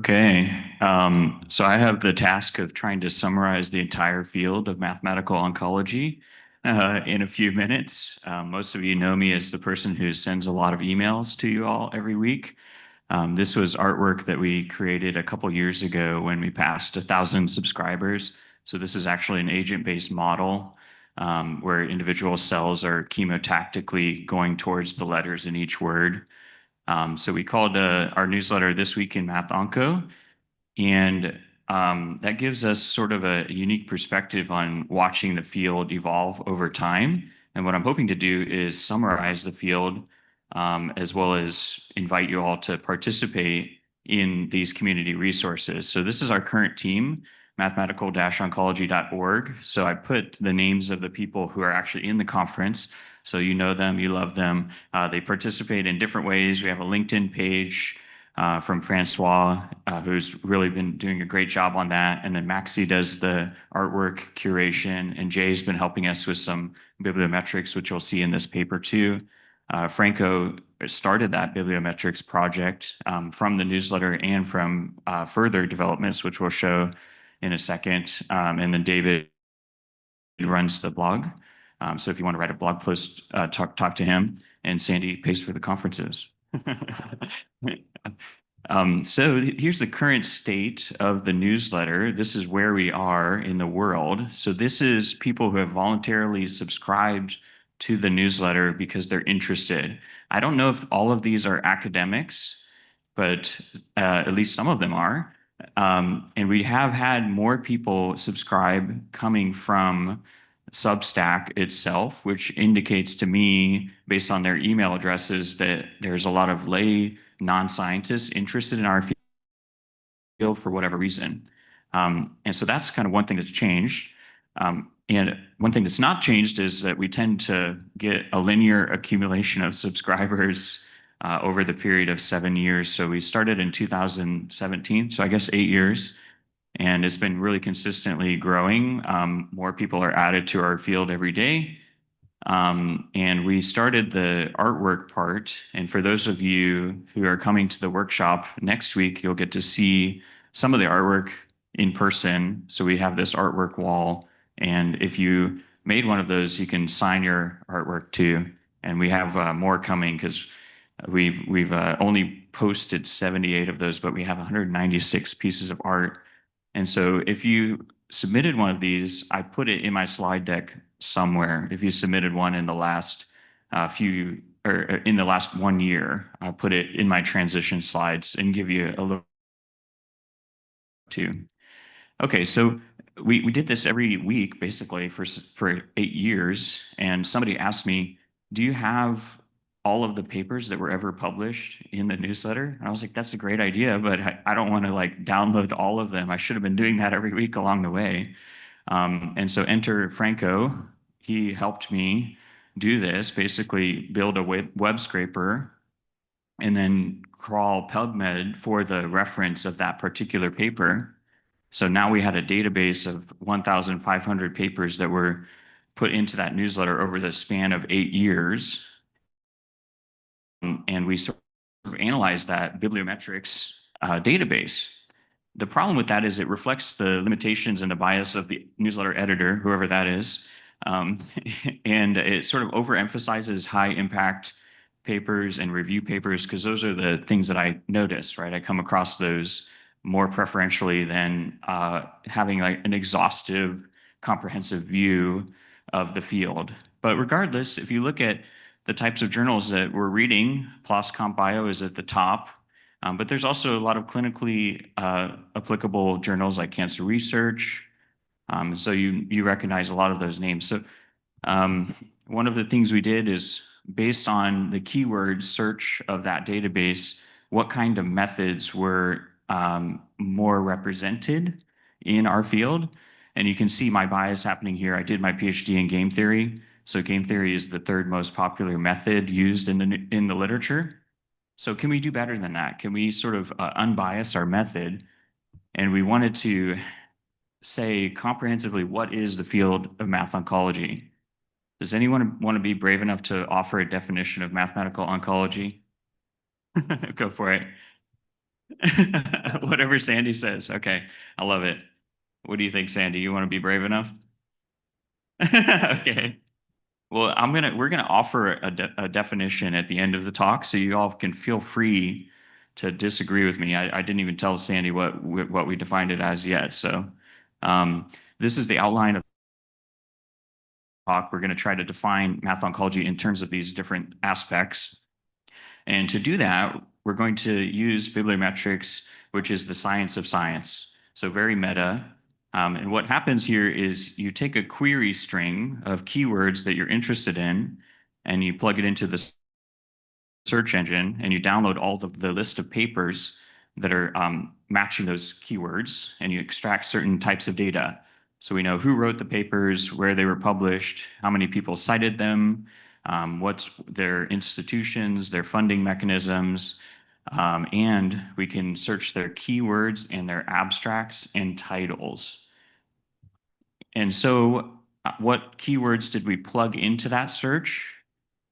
Okay, so I have the task of trying to summarize the entire field of mathematical oncology in a few minutes. Most of you know me as the person who sends a lot of emails to you all every week. This was artwork that we created a couple years ago when we passed 1,000 subscribers. So this is actually an agent-based model where individual cells are chemotactically going towards the letters in each word. So we called our newsletter This Week in Math Onco. And that gives us sort of a unique perspective on watching the field evolve over time. And what I'm hoping to do is summarize the field, as well as invite you all to participate in these community resources. So this is our current team, mathematical-oncology.org. So I put the names of the people who are actually in the conference. So you know them, you love them. They participate in different ways. We have a LinkedIn page from Francois, who's really been doing a great job on that. And then Maxi does the artwork curation, and Jay's been helping us with some bibliometrics, which you'll see in this paper too. Franco started that bibliometrics project from the newsletter and from further developments, which we'll show in a second. And then David runs the blog. So if you want to write a blog post, talk to him. And Sandy pays for the conferences. So here's the current state of the newsletter. This is where we are in the world. So this is people who have voluntarily subscribed to the newsletter because they're interested. I don't know if all of these are academics, but at least some of them are. And we have had more people subscribe coming from Substack itself, which indicates to me, based on their email addresses, that there's a lot of lay non-scientists interested in our field for whatever reason. And so that's kind of one thing that's changed. And one thing that's not changed is that we tend to get a linear accumulation of subscribers over the period of 7 years. So we started in 2017, so I guess 8 years. And it's been really consistently growing. More people are added to our field every day. And we started the artwork part. And for those of you who are coming to the workshop next week, you'll get to see some of the artwork in person. So we have this artwork wall. And if you made one of those, you can sign your artwork too. And we have more coming because we've only posted 78 of those, but we have 196 pieces of art. And so if you submitted one of these, I put it in my slide deck somewhere. If you submitted one in the last few or in the last 1 year, I put it in my transition slides and give you a little too. Okay, so we did this every week basically for 8 years, and somebody asked me, "Do you have all of the papers that were ever published in the newsletter?" And I was like, "That's a great idea, but I don't want to like download all of them. I should have been doing that every week along the way." And so enter Franco. He helped me do this, basically build a web scraper and then crawl PubMed for the reference of that particular paper. So now we had a database of 1,500 papers that were put into that newsletter over the span of 8 years. And we sort of analyzed that bibliometrics database. The problem with that is it reflects the limitations and the bias of the newsletter editor, whoever that is. Um, and it sort of overemphasizes high impact papers and review papers because those are the things that I notice, right? I come across those more preferentially than having like an exhaustive, comprehensive view of the field. But regardless, if you look at the types of journals that we're reading, PLOS Comp Bio is at the top. But there's also a lot of clinically applicable journals like Cancer Research. So you recognize a lot of those names. So one of the things we did is based on the keyword search of that database, what kind of methods were more represented in our field. And you can see my bias happening here. I did my PhD in game theory. So game theory is the third most popular method used in the literature. So can we do better than that? Can we sort of unbias our method? And we wanted to say comprehensively, what is the field of math oncology? Does anyone want to be brave enough to offer a definition of mathematical oncology? Go for it. Whatever Sandy says. Okay. I love it. What do you think, Sandy? You want to be brave enough? Okay. Well, we're gonna offer a definition at the end of the talk, so you all can feel free to disagree with me. I didn't even tell Sandy what we defined it as yet. So, um, this is the outline of the talk. We're gonna try to define math oncology in terms of these different aspects. And to do that, we're going to use bibliometrics, which is the science of science. So very meta. And what happens here is you take a query string of keywords that you're interested in, and you plug it into the search engine, and you download all of the list of papers that are matching those keywords, and you extract certain types of data. So we know who wrote the papers, where they were published, how many people cited them, what's their institutions, their funding mechanisms, and we can search their keywords and their abstracts and titles. And so, what keywords did we plug into that search?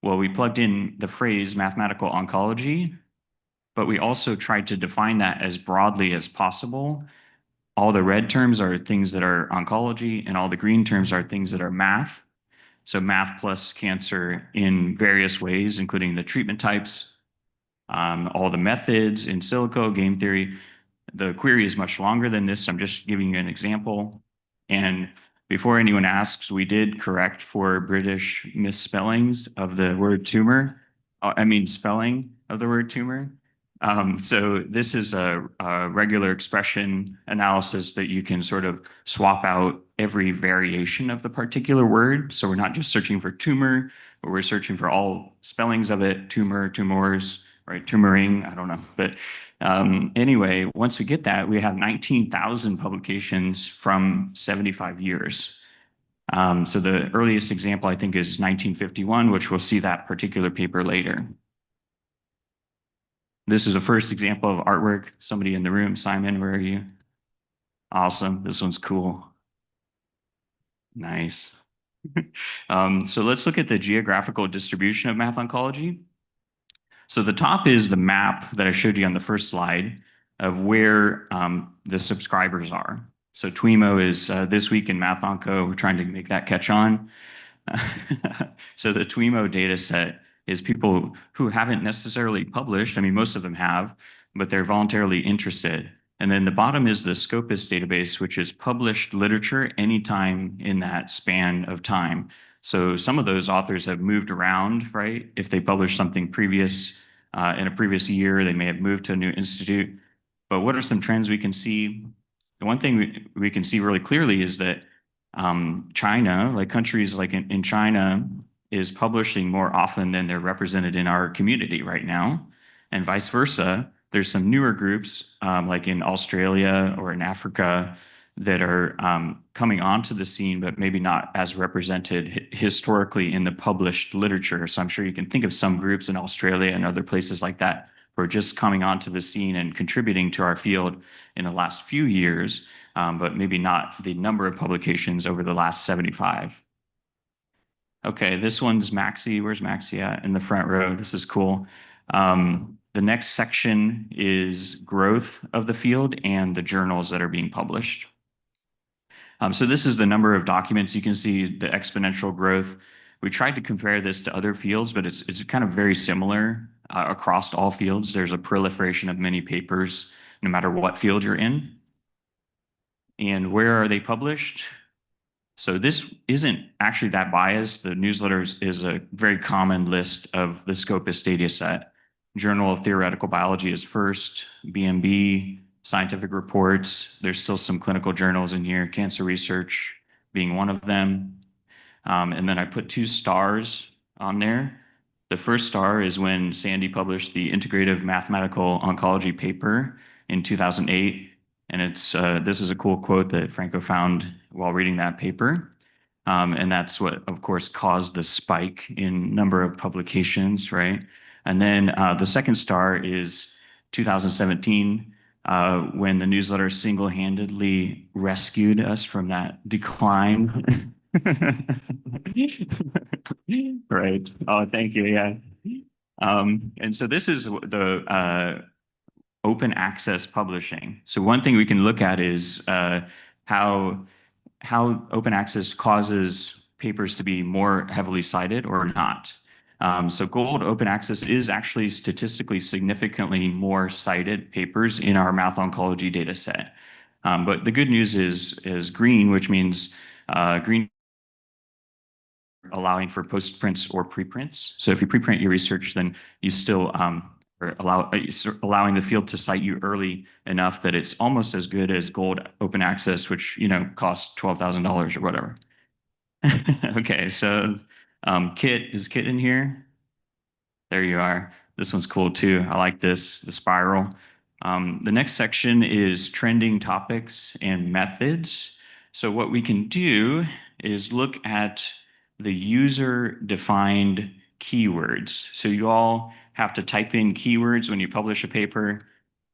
Well, we plugged in the phrase mathematical oncology, but we also tried to define that as broadly as possible. All the red terms are things that are oncology, and all the green terms are things that are math. So math plus cancer in various ways, including the treatment types, all the methods in silico, game theory. The query is much longer than this. I'm just giving you an example. And before anyone asks, we did correct for British misspellings of the word tumor. I mean, spelling of the word tumor. So this is a regular expression analysis that you can sort of swap out every variation of the particular word. So we're not just searching for tumor, but we're searching for all spellings of it, tumor, tumors, right? Tumoring, I don't know. But anyway, once we get that, we have 19,000 publications from 75 years. So the earliest example, I think, is 1951, which we'll see that particular paper later. This is the first example of artwork. Somebody in the room, Simon, where are you? Awesome. This one's cool. Nice. So let's look at the geographical distribution of math oncology. So the top is the map that I showed you on the first slide of where the subscribers are. So Twimo is this week in Math Onco. We're trying to make that catch on. So the Twimo data set is people who haven't necessarily published. I mean, most of them have, but they're voluntarily interested. And then the bottom is the Scopus database, which is published literature anytime in that span of time. So some of those authors have moved around, right? If they published something previous in a previous year, they may have moved to a new institute. But what are some trends we can see? The one thing we can see really clearly is that China, like countries like in China, is publishing more often than they're represented in our community right now, and vice versa. There's some newer groups like in Australia or in Africa that are coming onto the scene, but maybe not as represented historically in the published literature. So I'm sure you can think of some groups in Australia and other places like that who are just coming onto the scene and contributing to our field in the last few years, but maybe not the number of publications over the last 75. Okay, this one's Maxi. Where's Maxi at? In the front row. This is cool. The next section is growth of the field and the journals that are being published. So this is the number of documents. You can see the exponential growth. We tried to compare this to other fields, but it's kind of very similar across all fields. There's a proliferation of many papers, no matter what field you're in. And where are they published? So this isn't actually that biased. The newsletters is a very common list of the Scopus data set. Journal of Theoretical Biology is first, BMB, scientific reports. There's still some clinical journals in here, Cancer Research being one of them. And then I put 2 stars on there. The first star is when Sandy published the Integrative Mathematical Oncology paper in 2008. And this is a cool quote that Franco found while reading that paper. And that's what, of course, caused the spike in number of publications, right? And then the second star is 2017, when the newsletter single-handedly rescued us from that decline. Right. Oh, thank you. Yeah. And so this is the open access publishing. So one thing we can look at is how open access causes papers to be more heavily cited or not. So gold open access is actually statistically significantly more cited papers in our math oncology data set. But the good news is green, which means green allowing for postprints or preprints. So if you preprint your research, then you still are allowing the field to cite you early enough that it's almost as good as gold open access, which costs $12,000 or whatever. Okay, so Kit, is Kit in here? There you are. This one's cool too. I like this, the spiral. The next section is trending topics and methods. So what we can do is look at the user-defined keywords. So you all have to type in keywords when you publish a paper.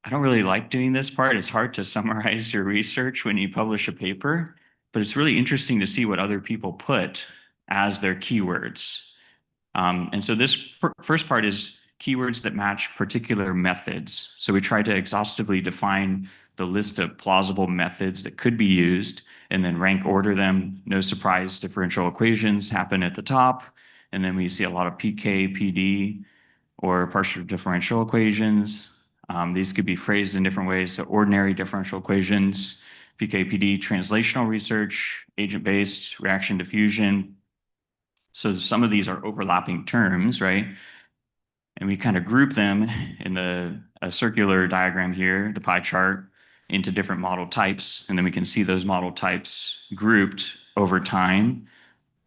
I don't really like doing this part. It's hard to summarize your research when you publish a paper, but it's really interesting to see what other people put as their keywords. And so this first part is keywords that match particular methods. So we try to exhaustively define the list of plausible methods that could be used and then rank order them. No surprise, differential equations happen at the top. And then we see a lot of PK, PD, or partial differential equations. These could be phrased in different ways. So ordinary differential equations, PK/PD, translational research, agent-based, reaction diffusion. So some of these are overlapping terms, right? And we kind of group them in a circular diagram here, the pie chart, into different model types. And then we can see those model types grouped over time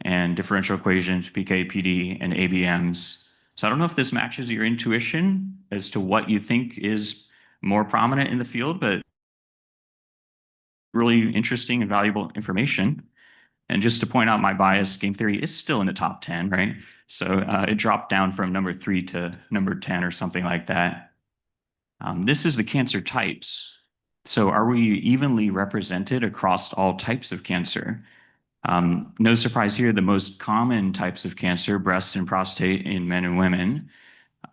and differential equations, PK, PD, and ABMs. So I don't know if this matches your intuition as to what you think is more prominent in the field, but really interesting and valuable information. And just to point out my bias, game theory is still in the top 10, right? So it dropped down from number 3 to number 10 or something like that. This is the cancer types. So are we evenly represented across all types of cancer? No surprise here, the most common types of cancer, breast and prostate in men and women,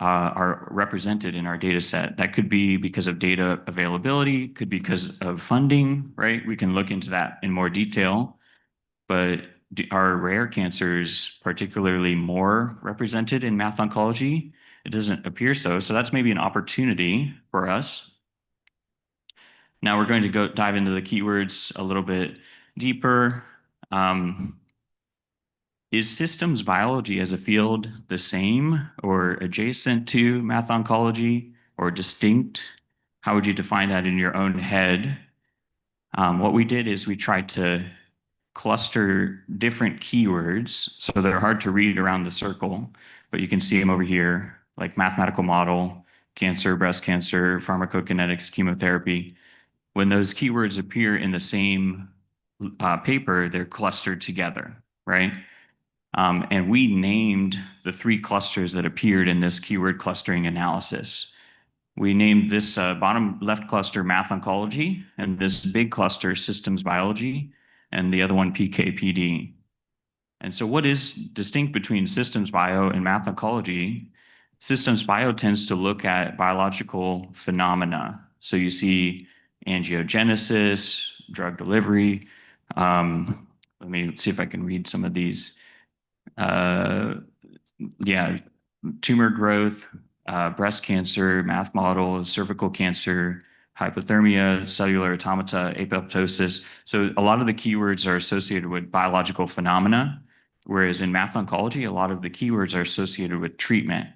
are represented in our data set. That could be because of data availability, could be because of funding, right? We can look into that in more detail. But are rare cancers particularly more represented in math oncology? It doesn't appear so. So that's maybe an opportunity for us. Now we're going to go dive into the keywords a little bit deeper. Is systems biology as a field the same or adjacent to math oncology or distinct? How would you define that in your own head? What we did is we tried to cluster different keywords so they're hard to read around the circle, but you can see them over here, like mathematical model, cancer, breast cancer, pharmacokinetics, chemotherapy. When those keywords appear in the same paper, they're clustered together, right? And we named the 3 clusters that appeared in this keyword clustering analysis. We named this bottom left cluster math oncology, and this big cluster systems biology, and the other one PK/PD. And so what is distinct between systems bio and math oncology? Systems bio tends to look at biological phenomena. So you see angiogenesis, drug delivery. Let me see if I can read some of these. Uh, yeah, tumor growth, breast cancer, math model, cervical cancer, hypothermia, cellular automata, apoptosis. So a lot of the keywords are associated with biological phenomena, whereas in math oncology, a lot of the keywords are associated with treatment,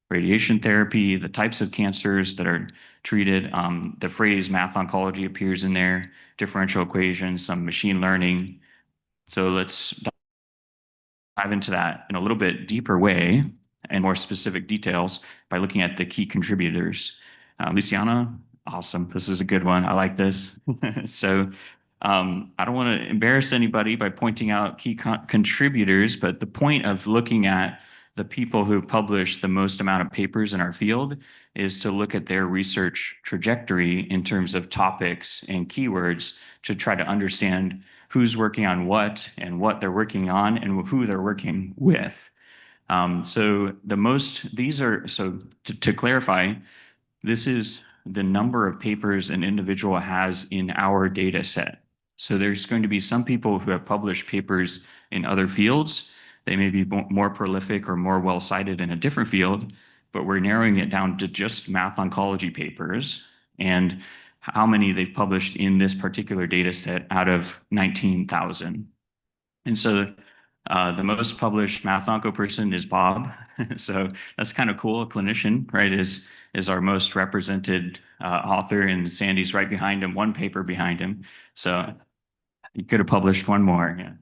radiation therapy, the types of cancers that are treated. The phrase math oncology appears in there, differential equations, some machine learning. So let's dive into that in a little bit deeper way and more specific details by looking at the key contributors. Luciana, awesome. This is a good one. I like this. So I don't want to embarrass anybody by pointing out key contributors, but the point of looking at the people who publish the most amount of papers in our field is to look at their research trajectory in terms of topics and keywords to try to understand who's working on what and what they're working on and who they're working with. So to clarify, this is the number of papers an individual has in our data set. So there's going to be some people who have published papers in other fields. They may be more prolific or more well cited in a different field, but we're narrowing it down to just math oncology papers and how many they've published in this particular data set out of 19,000. And so the most published math onco person is Bob. So that's kind of cool. A clinician, right, is our most represented author, and Sandy's right behind him, one paper behind him. So you could have published one more. Yeah.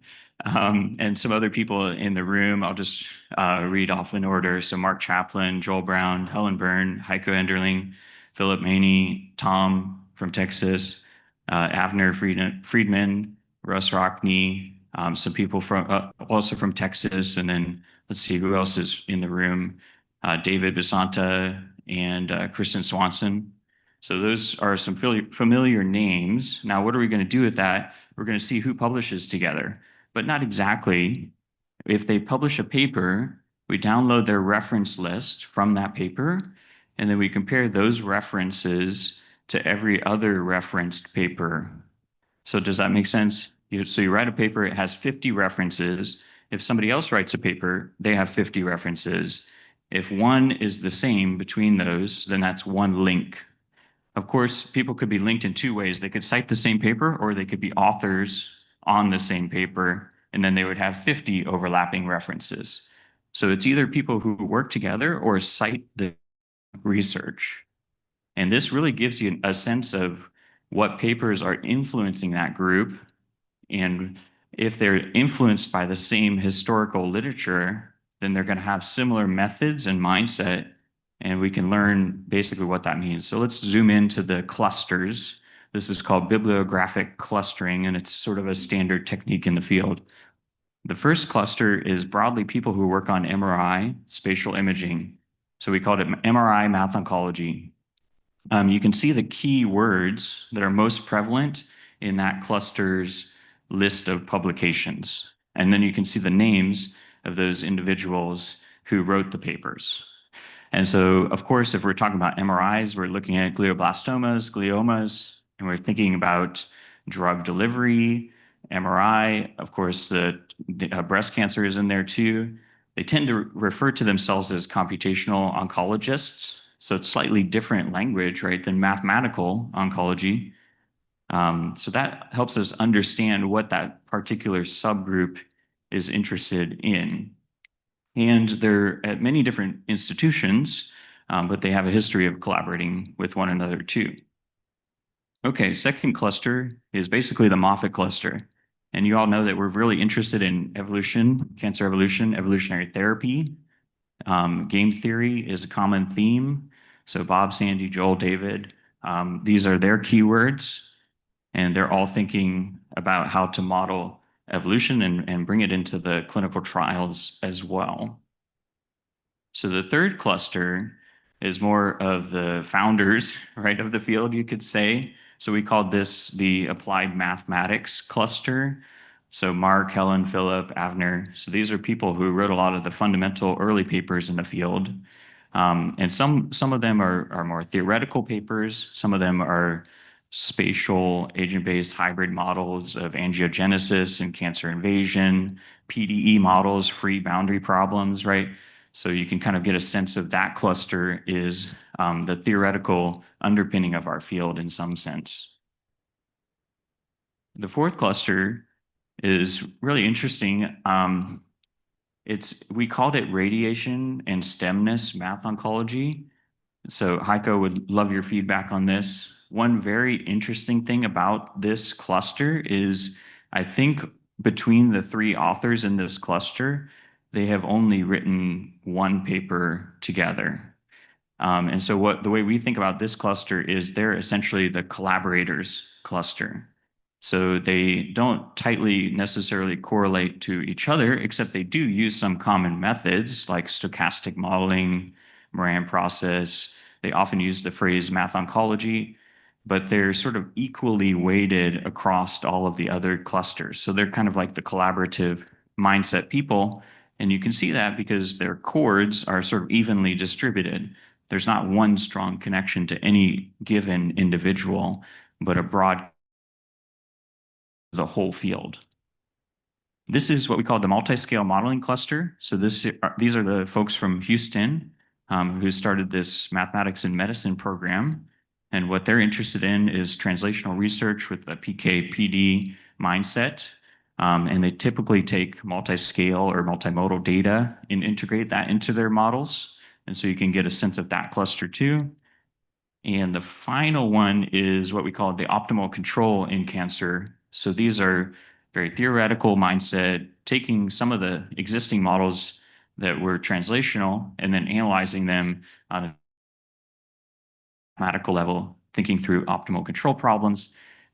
And some other people in the room, I'll just read off in order. So Mark Chaplin, Joel Brown, Helen Byrne, Heiko Enderling, Philip Maney, Tom from Texas, Avner Friedman, Russ Rockney, some people from also from Texas, and then let's see who else is in the room. David Bisanta and Kristen Swanson. So those are some familiar names. Now, what are we going to do with that? We're going to see who publishes together, but not exactly. If they publish a paper, we download their reference list from that paper, and then we compare those references to every other referenced paper. So does that make sense? So you write a paper, it has 50 references. If somebody else writes a paper, they have 50 references. If one is the same between those, then that's one link. Of course, people could be linked in two ways. They could cite the same paper, or they could be authors on the same paper, and then they would have 50 overlapping references. So it's either people who work together or cite the research. And this really gives you a sense of what papers are influencing that group. And if they're influenced by the same historical literature, then they're going to have similar methods and mindset, and we can learn basically what that means. So let's zoom into the clusters. This is called bibliographic clustering, and it's sort of a standard technique in the field. The first cluster is broadly people who work on MRI, spatial imaging. So we called it MRI math oncology. You can see the key words that are most prevalent in that cluster's list of publications. And then you can see the names of those individuals who wrote the papers. And so, of course, if we're talking about MRIs, we're looking at glioblastomas, gliomas, and we're thinking about drug delivery, MRI. Of course, the breast cancer is in there too. They tend to refer to themselves as computational oncologists. So it's slightly different language, right, than mathematical oncology. So that helps us understand what that particular subgroup is interested in. And they're at many different institutions, but they have a history of collaborating with one another too. Okay, second cluster is basically the Moffitt cluster. And you all know that we're really interested in evolution, cancer evolution, evolutionary therapy. Game theory is a common theme. So Bob, Sandy, Joel, David, these are their keywords, and they're all thinking about how to model evolution and bring it into the clinical trials as well. So the third cluster is more of the founders, right, of the field, you could say. So we called this the applied mathematics cluster. So Mark, Helen, Philip, Avner. So these are people who wrote a lot of the fundamental early papers in the field. And some of them are more theoretical papers. Some of them are spatial agent-based hybrid models of angiogenesis and cancer invasion, PDE models, free boundary problems, right? So you can kind of get a sense of that cluster is the theoretical underpinning of our field in some sense. The fourth cluster is really interesting. We called it radiation and stemness math oncology. So Heiko would love your feedback on this. One very interesting thing about this cluster is I think between the three authors in this cluster, they have only written one paper together. And so the way we think about this cluster is they're essentially the collaborators cluster. So they don't tightly necessarily correlate to each other, except they do use some common methods like stochastic modeling, Moran process. They often use the phrase math oncology, but they're sort of equally weighted across all of the other clusters. So they're kind of like the collaborative mindset people. And you can see that because their chords are sort of evenly distributed. there's not one strong connection to any given individual, but a broad, the whole field. This is what we call the multi-scale modeling cluster. So these are the folks from Houston who started this mathematics and medicine program. And what they're interested in is translational research with a PK/PD mindset. And they typically take multi-scale or multimodal data and integrate that into their models. And so you can get a sense of that cluster too. And the final one is what we call the optimal control in cancer. So these are very theoretical mindset, taking some of the existing models that were translational and then analyzing them on a mathematical level, thinking through optimal control problems,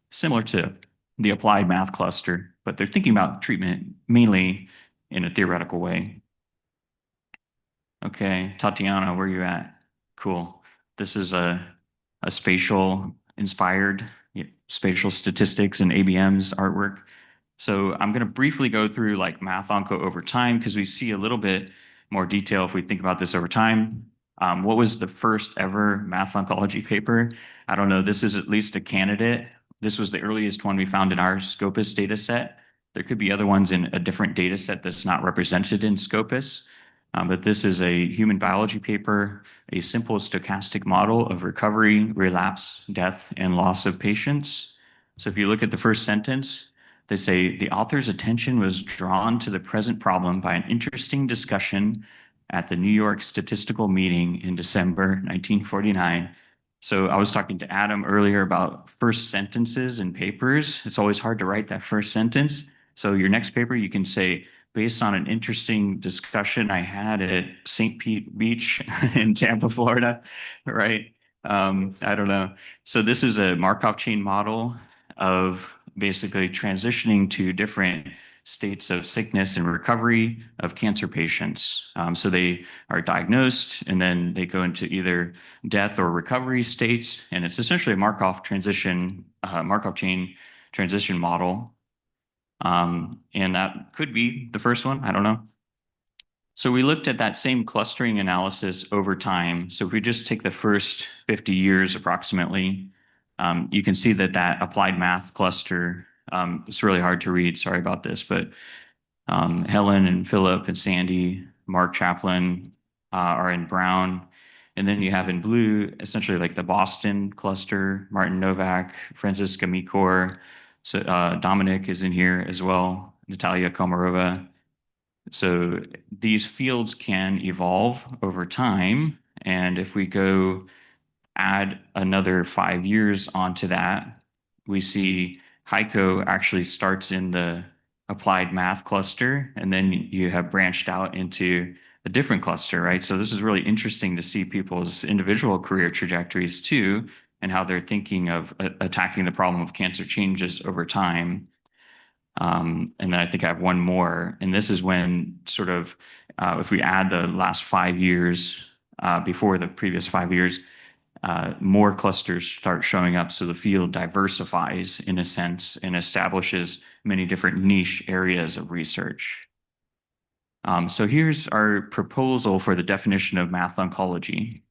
similar to the applied math cluster, but they're thinking about treatment mainly in a theoretical way. Okay, Tatiana, where are you at? Cool. This is a spatial inspired spatial statistics and ABM's artwork. So I'm going to briefly go through like math onco over time because we see a little bit more detail if we think about this over time. What was the first ever math oncology paper? I don't know. This is at least a candidate. This was the earliest one we found in our Scopus data set. There could be other ones in a different data set that's not represented in Scopus. But this is a human biology paper, a simple stochastic model of recovery, relapse, death, and loss of patients. So if you look at the first sentence, they say the author's attention was drawn to the present problem by an interesting discussion at the New York Statistical Meeting in December 1949. So I was talking to Adam earlier about first sentences in papers. It's always hard to write that first sentence. So your next paper, you can say, based on an interesting discussion I had at St. Pete Beach in Tampa, Florida, right? I don't know. So this is a Markov chain model of basically transitioning to different states of sickness and recovery of cancer patients. So they are diagnosed and then they go into either death or recovery states. And it's essentially a Markov chain transition model. And that could be the first one. I don't know. So we looked at that same clustering analysis over time. So if we just take the first 50 years approximately, you can see that that applied math cluster, it's really hard to read. Sorry about this, but Helen and Philip and Sandy, Mark Chaplin are in brown. And then you have in blue, essentially like the Boston cluster, Martin Novak, Franziska Mikor. So Dominic is in here as well, Natalia Komarova. So these fields can evolve over time. And if we go add another 5 years onto that, we see Heiko actually starts in the applied math cluster, and then you have branched out into a different cluster, right? So this is really interesting to see people's individual career trajectories too, and how they're thinking of attacking the problem of cancer changes over time. And then I think I have one more, and this is when sort of, if we add the last 5 years before the previous 5 years, more clusters start showing up. So the field diversifies in a sense and establishes many different niche areas of research. So here's our proposal for the definition of math oncology.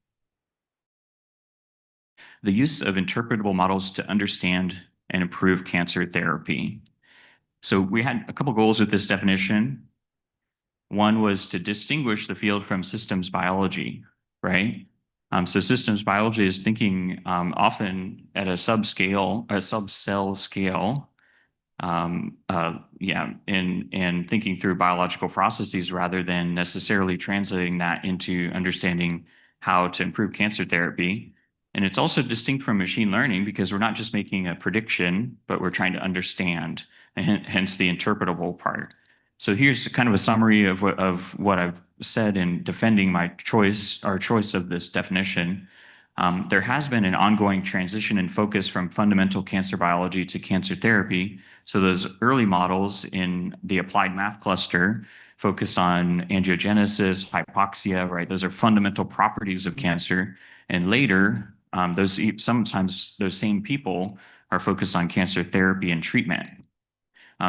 The use of interpretable models to understand and improve cancer therapy. So we had a couple goals with this definition. One was to distinguish the field from systems biology, right? So systems biology is thinking often at a subscale, a subcell scale, and thinking through biological processes rather than necessarily translating that into understanding how to improve cancer therapy. And it's also distinct from machine learning because we're not just making a prediction, but we're trying to understand, and hence the interpretable part. So here's kind of a summary of what I've said in defending my choice, our choice of this definition. There has been an ongoing transition in focus from fundamental cancer biology to cancer therapy. So those early models in the applied math cluster focused on angiogenesis, hypoxia, right? Those are fundamental properties of cancer. And later, sometimes those same people are focused on cancer therapy and treatment.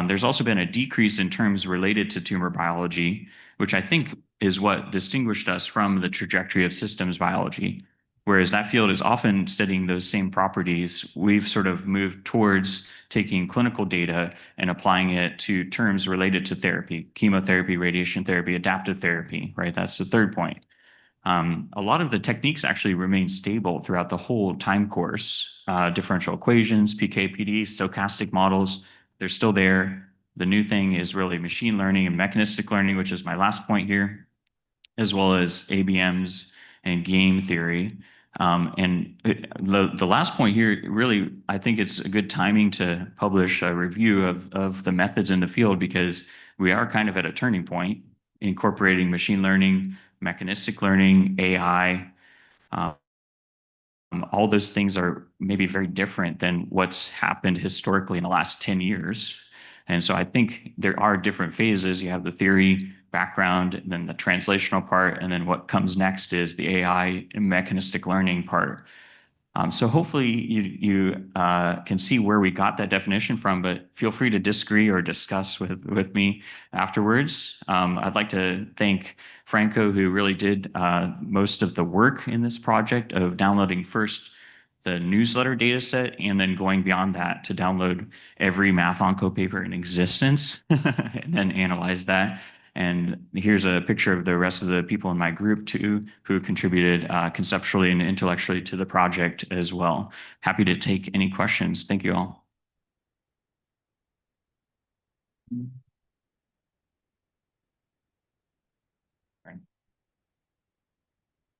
There's also been a decrease in terms related to tumor biology, which I think is what distinguished us from the trajectory of systems biology. Whereas that field is often studying those same properties, we've sort of moved towards taking clinical data and applying it to terms related to therapy, chemotherapy, radiation therapy, adaptive therapy, right? That's the third point. A lot of the techniques actually remain stable throughout the whole time course. Differential equations, PK, PD, stochastic models, they're still there. The new thing is really machine learning and mechanistic learning, which is my last point here, as well as ABMs and game theory. And the last point here, really, I think it's a good timing to publish a review of the methods in the field because we are kind of at a turning point, incorporating machine learning, mechanistic learning, AI. Um, all those things are maybe very different than what's happened historically in the last 10 years. And so I think there are different phases. You have the theory background, and then the translational part, and then what comes next is the AI and mechanistic learning part. So hopefully you can see where we got that definition from, but feel free to disagree or discuss with me afterwards. I'd like to thank Franco, who really did most of the work in this project of downloading first the newsletter data set and then going beyond that to download every Math Onco paper in existence and then analyze that. And here's a picture of the rest of the people in my group too, who contributed conceptually and intellectually to the project as well. Happy to take any questions. Thank you all.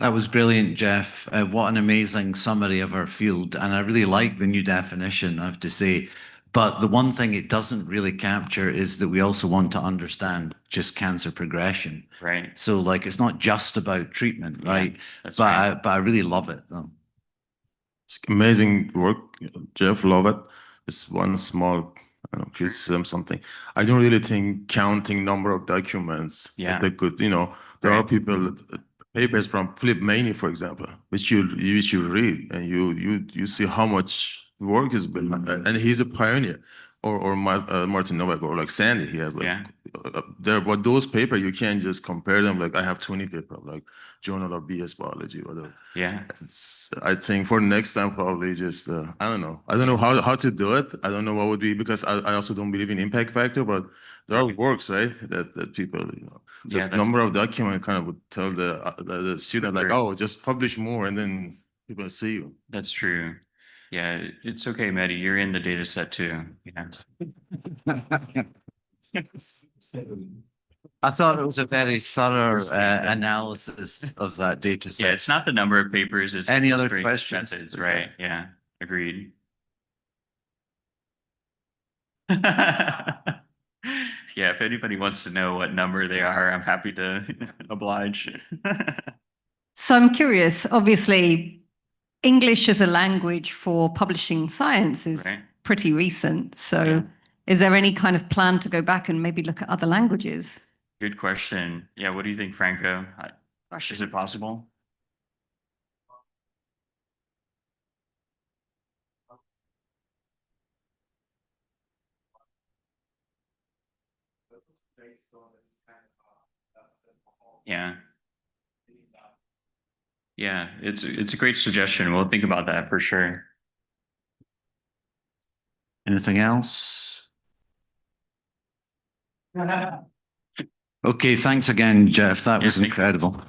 That was brilliant, Jeff. What an amazing summary of our field. And I really like the new definition, I have to say. But the one thing it doesn't really capture is that we also want to understand just cancer progression. Right. So like it's not just about treatment, right? That's But right. I really love it though. It's amazing work, Jeff. Love it. It's one small, I don't know, criticism, something. I don't really think counting number of documents Yeah. is a good, there are people, papers from Philip Maney, for example, which you read and you see how much work is behind, and he's a pioneer. Or Martin Novak or like Sandy, he has like but those papers you can't just compare them. Like I have 20 papers, like Journal of BS Biology, whatever. Yeah. I think for next time probably just I don't know. I don't know how to do it. I don't know what would be because I also don't believe in impact factor, but there are works, right? That people, so Yeah, number of document kind of would tell the student like, oh, just publish more and then people see you. That's true. Yeah, it's okay, Mehdi. You're in the data set too. Yeah. I thought it was a very thorough analysis of that data set. Yeah, it's not the number of papers, it's Any other straight questions? methods, right? Yeah, agreed. Yeah, if anybody wants to know what number they are, I'm happy to oblige. So I'm curious, obviously, English as a language for publishing science is Right. pretty recent. So Yeah. is there any kind of plan to go back and maybe look at other languages? Good question. Yeah, what do you think, Franco? Is it possible? Yeah. Yeah, it's a great suggestion. We'll think about that for sure. Anything else? Okay, thanks again, Jeff. That was thank you. incredible.